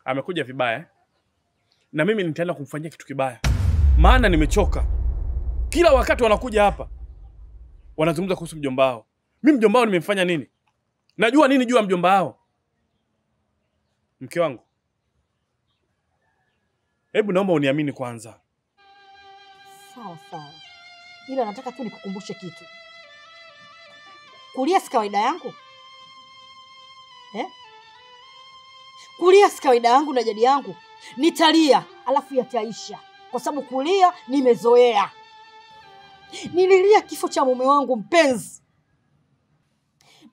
Amekuja vibaya. Na mimi nitaenda kumfanyia kitu kibaya. Maana nimechoka. Kila wakati wanakuja hapa wanazungumza kuhusu mjomba wao. Mimi mjomba wao nimemfanya nini? Najua nini juu ya mjomba wao? Mke wangu, hebu naomba uniamini kwanza. Sawa. Ila nataka tu nikukumbushe kitu. Kulia si kawaida yangu. Kulia si kawaida yangu na jadi yangu. Nitalia, alafu yataisha. Kwa sababu kulia nimezoea. Nililia kifo cha mume wangu mpenzi.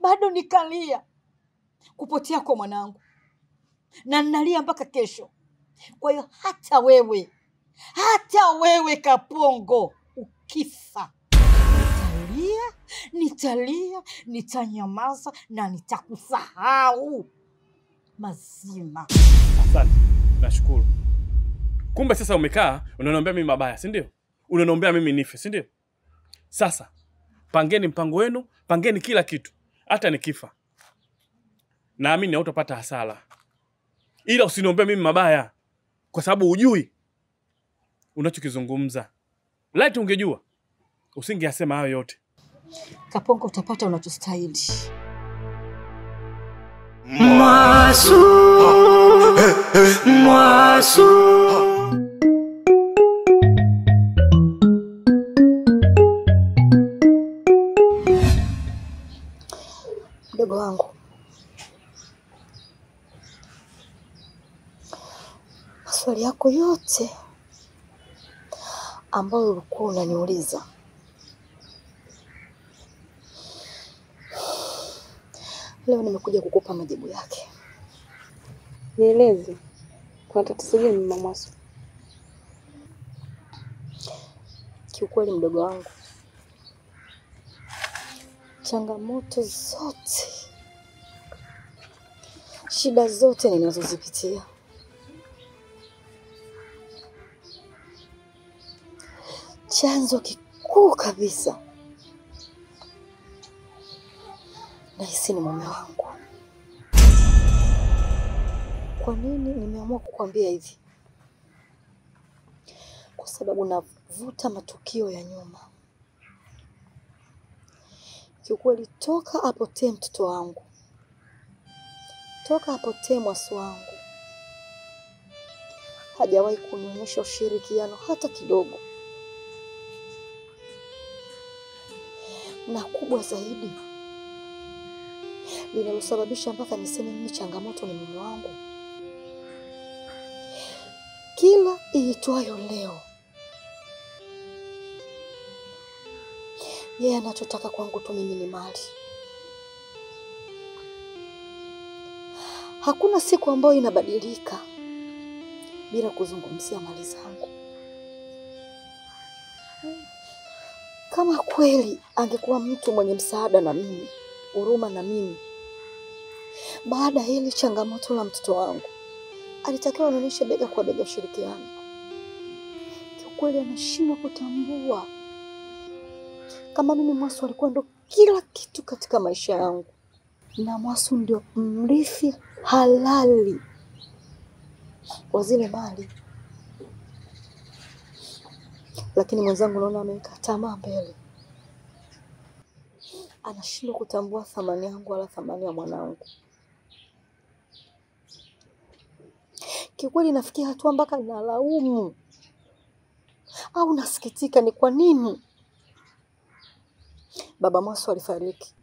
Bado nikalia kupotea kwa mwanangu. Na ninalia mpaka kesho. Kwa hiyo hata wewe Kapongo, ukifa nitalia, nitanyamaza na nitakusahau mazima. Asante, nashukuru. Kumbe sasa umekaa unaniombea mimi mabaya, si ndio? Unaniombea mimi nife, si ndio? Sasa pangeni mpango wenu, pangeni kila kitu. Hata nikifa naamini hautapata hasara. Ila usiniombee mimi mabaya kwa sababu hujui unachokizungumza. Laiti ungejua usingeyasema hayo yote. Kapongo, utapata unachostahili. Mwasu. Mdogo wangu, maswali yako yote ambayo ulikuwa unaniuliza leo nimekuja kukupa majibu yake. Nieleze, kuna tatizo gani mama Mwasu? Kiukweli mdogo wangu, changamoto zote, shida zote ninazozipitia, chanzo kikuu kabisa nahisi ni mume wangu. Kwa nini nimeamua kukwambia hivi? Kwa sababu navuta matukio ya nyuma. Kiukweli toka apotee mtoto wangu, toka apotee Mwasu wangu, hajawahi kunionyesha ushirikiano hata kidogo. Na kubwa zaidi, linalosababisha mpaka niseme mimi changamoto ni mume wangu, kila iitwayo leo, yeye anachotaka kwangu tu mimi ni mali. Hakuna siku ambayo inabadilika bila kuzungumzia mali zangu. Kama kweli angekuwa mtu mwenye msaada na mimi, huruma na mimi, baada ya hili changamoto la mtoto wangu, alitakiwa anionyeshe bega kwa bega ushirikiano. Kiukweli anashindwa kutambua kama mimi Mwasu alikuwa ndo kila kitu katika maisha yangu, na Mwasu ndio mrithi halali wa zile mali. Lakini mwenzangu naona ameweka tamaa mbele. Anashindwa kutambua thamani yangu wala thamani ya mwanangu. Kiukweli nafikia hatua mpaka nalaumu au nasikitika ni kwa nini baba Mwasu alifariki.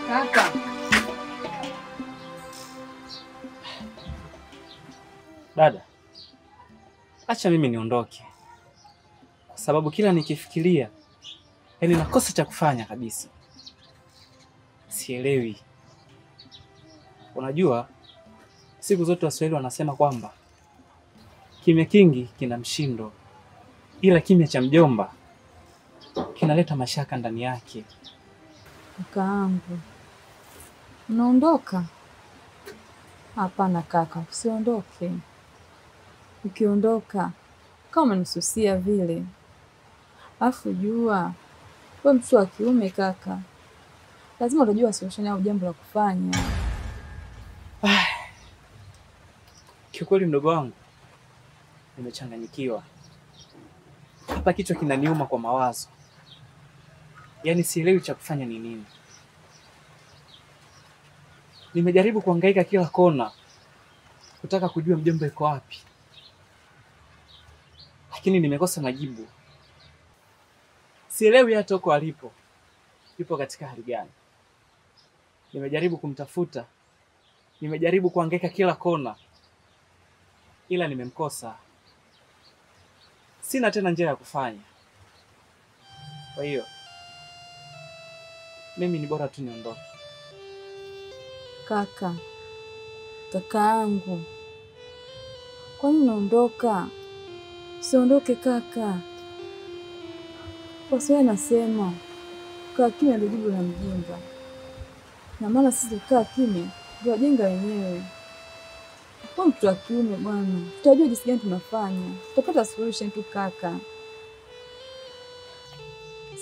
Kaka. Dada, acha mimi niondoke. Kwa sababu kila nikifikiria, yani nakosa cha kufanya kabisa. Sielewi. Unajua, siku zote Waswahili wanasema kwamba kimya kingi kina mshindo, ila kimya cha mjomba kinaleta mashaka ndani yake. Kakaangu, unaondoka? Hapana kaka, usiondoke. Ukiondoka kama nisusia vile. Afu jua wewe mtu wa kiume kaka, lazima utajua solution au jambo la kufanya. Kiukweli mdogo wangu, nimechanganyikiwa. Hapa kichwa kinaniuma kwa mawazo. Yaani sielewi cha kufanya ni nini. Nimejaribu kuhangaika kila kona kutaka kujua mjomba yuko wapi, lakini nimekosa majibu. Sielewi hata huko alipo yupo katika hali gani. Nimejaribu kumtafuta, nimejaribu kuhangaika kila kona, ila nimemkosa. Sina tena njia ya kufanya. Kwa hiyo mimi ni bora tu niondoke. Kakaangu, kwa nini unaondoka? Usiondoke kaka. Kwa sababu nasema kaa kimya ndio jibu la mjinga. Na maana sisi kaa kimya ndio wajenga wenyewe. Kwa mtu wa kiume bwana, tutajua jinsi gani tunafanya. Tutapata solution tu kaka.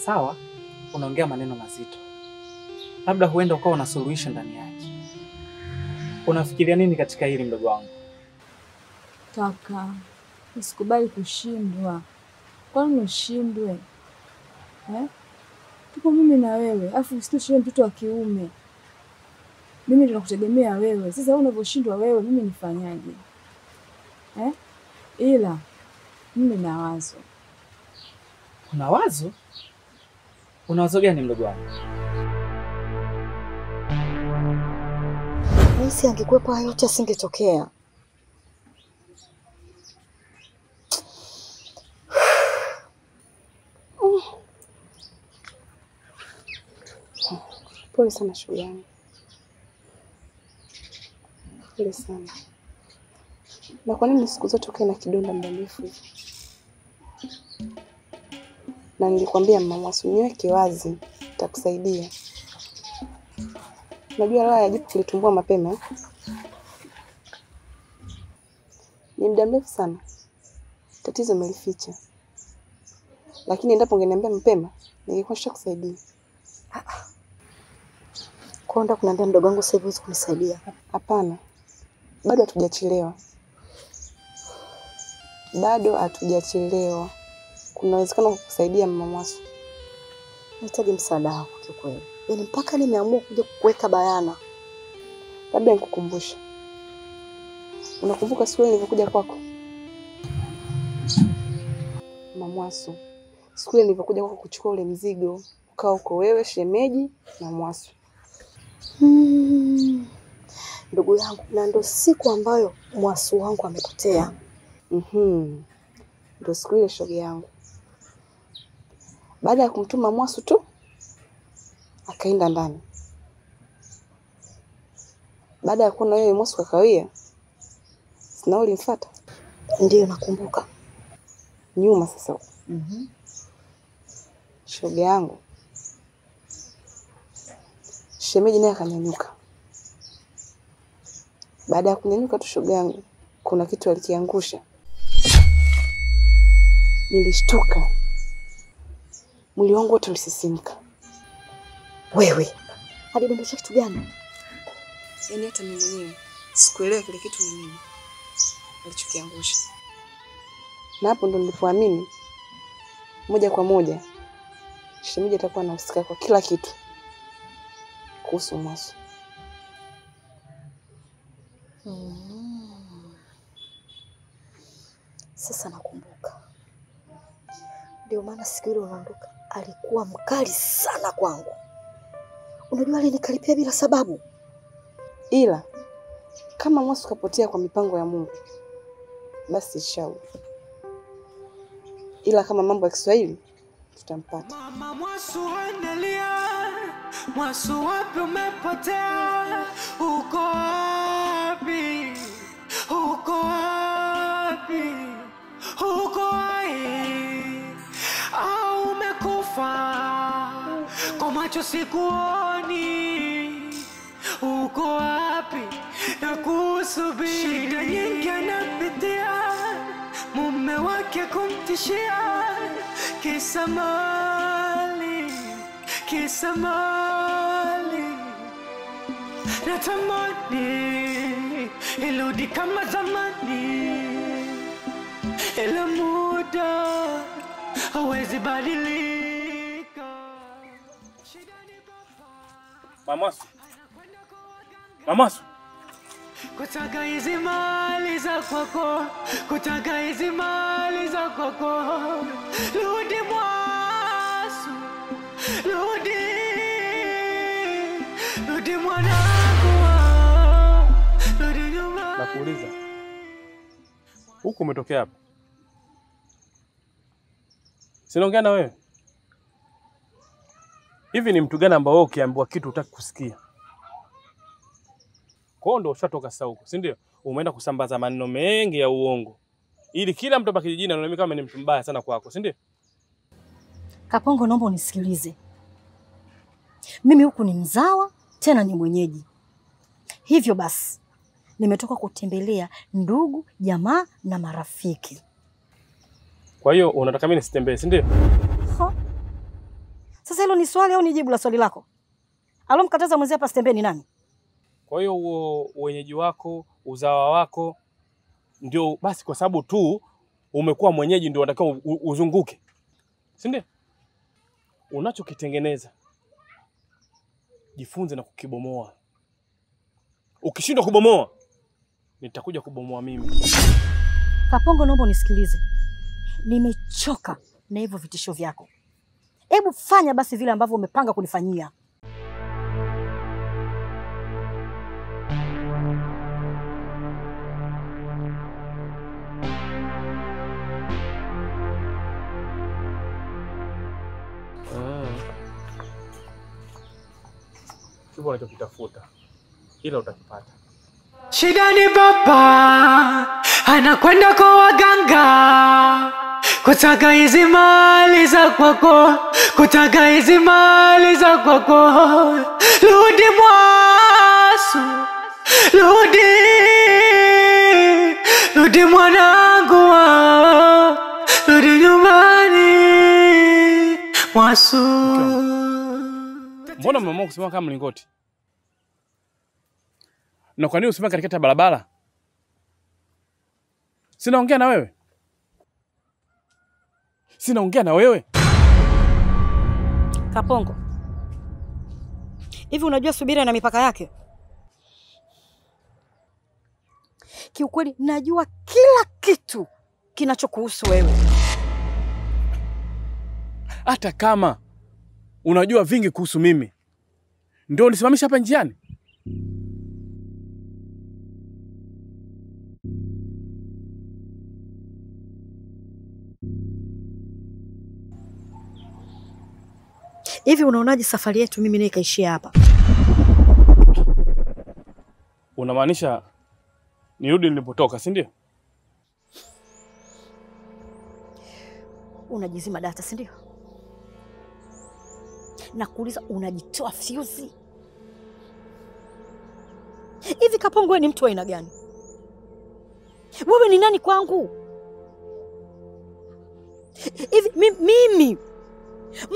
Sawa, unaongea maneno mazito. Labda huenda ukawa na solution ndani yake. Unafikiria nini katika hili mdogo wangu? Kaka, usikubali kushindwa. Kwa nini ushindwe? Tuko mimi na wewe, afu usitoshwe mtoto wa kiume. Mimi ndio nakutegemea wewe. Sasa wewe unavyoshindwa wewe, mimi nifanyaje? Ila mimi na wazo. Una wazo? Una wazo gani mdogo wangu? Nisi angekuwepo hayo yote asingetokea. Pole sana shughuli yangu. Pole sana. Na kwa nini siku zote ukae na kidonda muda mrefu hivi? Na nilikwambia mama usiniweke wazi, nitakusaidia. Unajua raha ya jipu kilitumbua mapema. Ni muda mrefu sana. Tatizo umelificha. Lakini endapo ungeniambia mapema, ningekuwa nishakusaidia. Kwa nini kuniambia mdogo wangu sasa hivi kunisaidia? Hapana. Bado hatujachelewa. Bado hatujachelewa. Kuna uwezekano kukusaidia mama Mwasu. Nahitaji msaada wako kwa kweli. Yaani mpaka nimeamua kuja kuweka bayana. Labda nikukumbushe. Unakumbuka siku ile nilivyokuja kwako? Mama Mwasu. Siku ile nilivyokuja kwako kuchukua ule mzigo, ukawa uko wewe, shemeji na Mwasu. Ndugu yangu, na ndo siku ambayo Mwasu wangu amepotea. Ndio siku ile shoga yangu. Baada ya kumtuma Mwasu tu akaenda ndani. Baada ya kuona wewe Mwasu kakawia, sina ulimfuata? Ndio nakumbuka. Nyuma sasa. Shoga yangu. Shemeji naye akanyanyuka. Baada ya kunyanyuka tu shoga yangu, kuna kitu alikiangusha. Nilishtuka. Mwili wangu wote ulisisimka. Wewe, alidondosha kitu gani? Yaani hata mimi mwenyewe sikuelewa kile kitu ni nini alichokiangusha. Na hapo ndo nilipoamini moja kwa moja shemeji atakuwa anahusika kwa kila kitu kuhusu Mwasu. Sasa nakumbuka. Ndio maana siku ile unaondoka alikuwa mkali sana kwangu. Unajua alinikaripia bila sababu. Ila kama Mwasu kapotea kwa mipango ya Mungu, basi shauri. Ila kama mambo ya Kiswahili tutampata. Mama Mwasu endelea. Mwasu wapi umepotea? Uko wapi? Uko wapi? Uko wapi? Au umekufa? Kwa macho sikuoni. Uko wapi? Na kusubiri. Shida nyingi anapitia. Mume wake kumtishia. Kisa mali. Kisa mali. natamani irudi kama zamani, ila muda hawezi badilika. Mamasu. Mamasu. Kutaka hizi mali za kwako, kutaka hizi mali za kwako. Rudi Mwasu, rudi, rudi mwanangu, rudi nyumbani. Nakuuliza. Huku umetokea hapa? Sinaongea na wewe. Hivi ni mtu gani ambao wewe ukiambiwa kitu hutaki kusikia? Kwa hiyo ndio ushatoka sasa huko, si ndio? Umeenda kusambaza maneno mengi ya uongo ili kila mtu hapa kijijini anaona kama ni mtu mbaya sana kwako, si ndio? Kapongo, naomba unisikilize. Mimi huku ni mzawa, tena ni mwenyeji. Hivyo basi, nimetoka kutembelea ndugu, jamaa na marafiki. Kwa hiyo unataka mimi nisitembee, si ndio? Sasa hilo ni swali au ni jibu la swali lako? Alomkataza mwenzie hapa sitembee ni nani? Kwa hiyo huo wenyeji wako, uzawa wako ndio basi kwa sababu tu umekuwa mwenyeji ndio unatakiwa uzunguke. Si ndio? Unachokitengeneza jifunze na kukibomoa. Ukishindwa kubomoa nitakuja kubomoa mimi. Kapongo, naomba unisikilize. Nimechoka na hivyo vitisho vyako. Hebu fanya basi vile ambavyo umepanga kunifanyia. Sio unachokitafuta ila utakipata. Shida ni baba anakwenda kwa waganga, kutaka hizi mali za kwako, kutaka hizi mali za kwako. Rudi Mwasu, rudi, rudi mwanangu, rudi nyumbani Mwasu. Mbona mmeamua kusimama kama mlingoti? Na kwa nini usimame katikati ya barabara? Sinaongea na wewe. Sinaongea na wewe. Kapongo, hivi unajua subira na mipaka yake? Kiukweli najua kila kitu kinachokuhusu wewe. Hata kama unajua vingi kuhusu mimi, ndio unisimamisha hapa njiani? Hivi unaonaje safari yetu mimi naye kaishia hapa? Unamaanisha nirudi nilipotoka, si ndio? Unajizima data, si ndio? Na kuuliza unajitoa fuse. Hivi Kapongo, wewe ni mtu wa aina gani? Wewe ni nani kwangu? Hivi mimi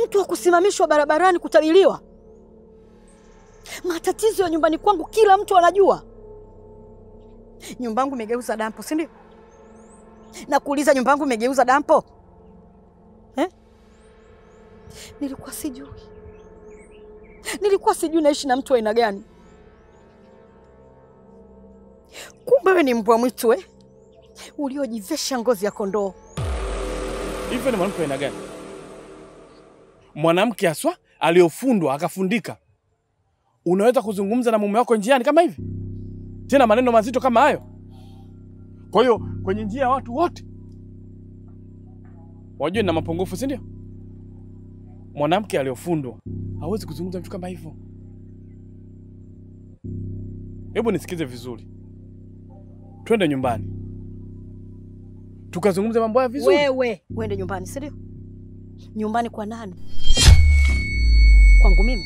mtu wa kusimamishwa barabarani kutabiliwa? Matatizo ya nyumbani kwangu kila mtu anajua. Nyumbangu imegeuza dampo, si ndio? Na kuuliza nyumbangu imegeuza dampo? Nilikuwa sijui naishi na mtu wa aina gani. Kumbe wewe ni mbwa mwitu uliojivesha ngozi ya kondoo. Hivyo ni mwanamke wa aina gani? Mwanamke aswa aliofundwa akafundika. Unaweza kuzungumza na mume wako njiani kama hivi? Tena maneno mazito kama hayo? Kwa hiyo kwenye njia ya watu wote wajue nina mapungufu, si ndio? Mwanamke aliofundwa hawezi kuzungumza vitu kama hivyo. Hebu nisikize vizuri. Twende nyumbani tukazungumza mambo haya vizuri. Wewe uende nyumbani, si ndio? Nyumbani kwa nani? Kwangu mimi?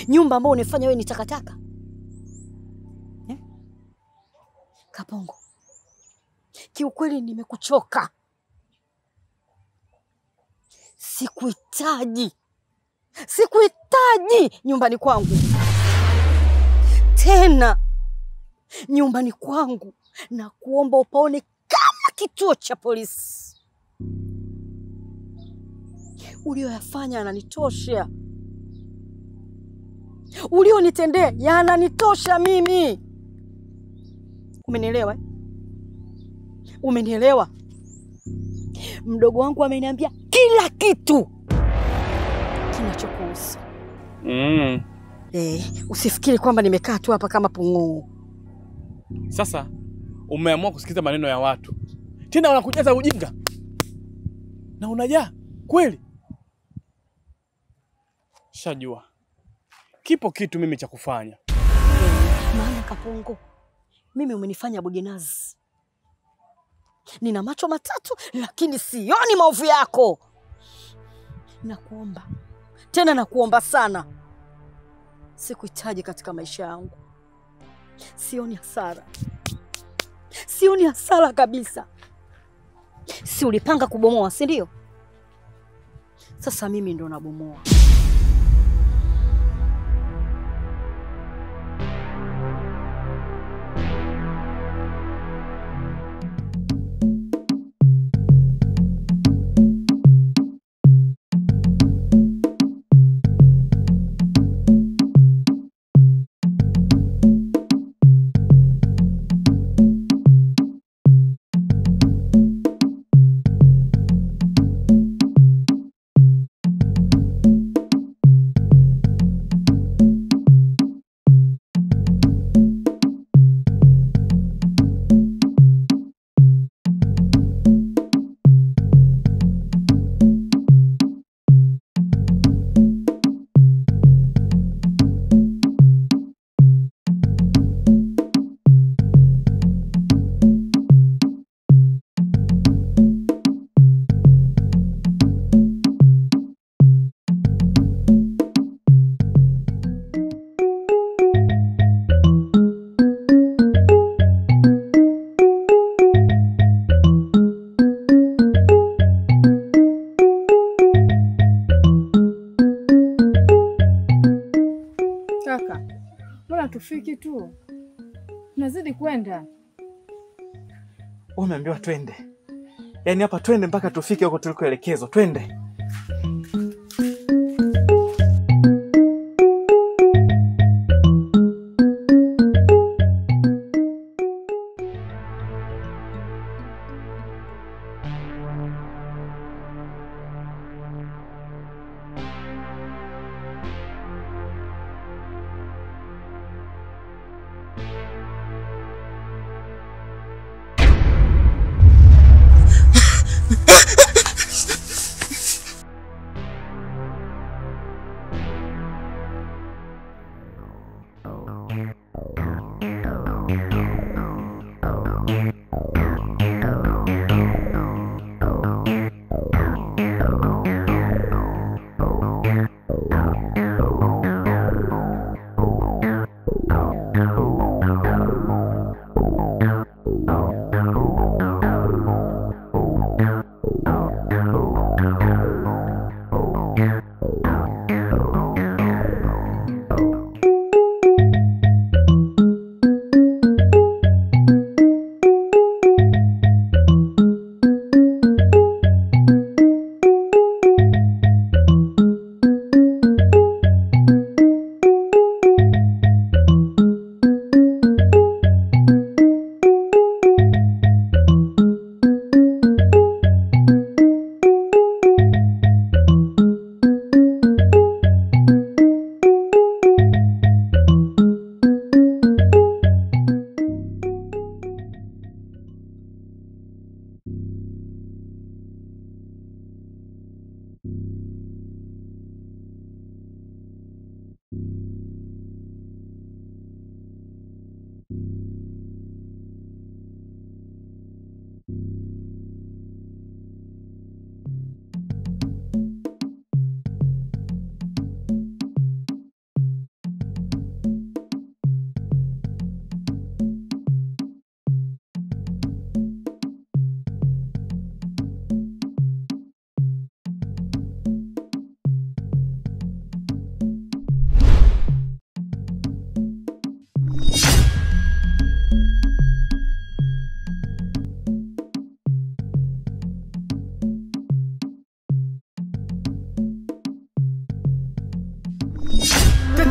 Nyumba ambayo unifanya wewe ni takataka? Kapongo, kiukweli nimekuchoka. Sikuhitaji nyumbani kwangu. tena nyumbani kwangu, na kuomba upaone kama kituo cha polisi. Ulioyafanya yananitosha. Ulionitendea yananitosha mimi. Umenielewa? Umenielewa? Mdogo wangu ameniambia kila kitu kinachokuhusu. Usifikiri kwamba nimekaa tu hapa kama pung'uu. Sasa umeamua kusikiza maneno ya watu. Tena unakujaza ujinga. Na unajaa kweli? Shajua. Kipo kitu mimi cha kufanya. Maana Kapongo, mimi umenifanya bugenazi. Nina macho matatu lakini sioni maovu yako. Nakuomba. Tena nakuomba sana. Sikuhitaji katika maisha yangu. Sioni hasara. Sioni hasara kabisa. Si ulipanga kubomoa, si ndio? Sasa mimi ndo nabomoa. Tufiki tu. Tunazidi kwenda. Umeambiwa twende. Yaani hapa twende mpaka tufike huko tulikoelekezwa. Twende.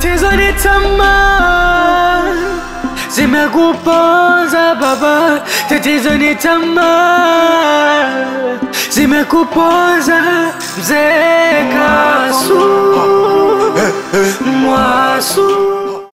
tatizo ni tamaa zimekuponza baba, tatizo ni tamaa zimekuponza mzee Kasu Mwasu.